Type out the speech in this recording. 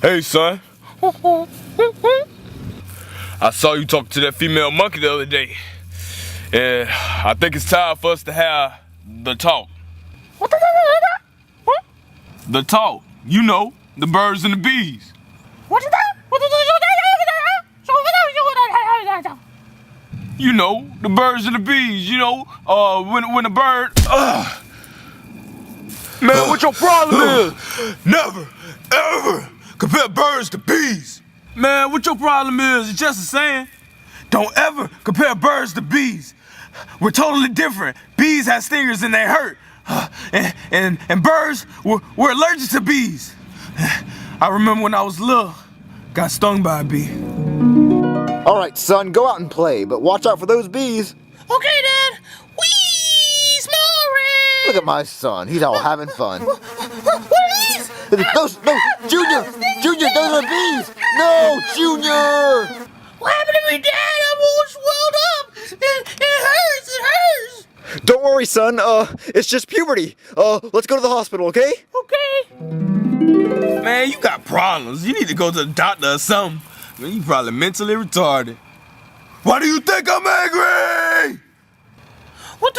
Hey, son. I saw you talk to that female monkey the other day. And I think it's time for us to have the talk. The talk. You know, the birds and the bees. You know, the birds and the bees, you know, when a bird, Man, what your problem is? Never, ever compare birds to bees. Man, what your problem is? It's just a saying. Don't ever compare birds to bees. We're totally different. Bees have stingers and they hurt. And birds, we're allergic to bees. I remember when I was little, got stung by a bee. All right, son, go out and play, but watch out for those bees. Okay, Dad. Whee! Small red! Look at my son. He's all having fun. What are these? No, Junior! Junior, those are bees! No, Junior! What happened to me, Dad? I'm all swelled up. It hurts. It hurts. Don't worry, son. It's just puberty. Let's go to the hospital, okay? Okay. Man, you got problems. You need to go to the doctor or something. Man, you probably mentally retarded. Why do you think I'm angry? What?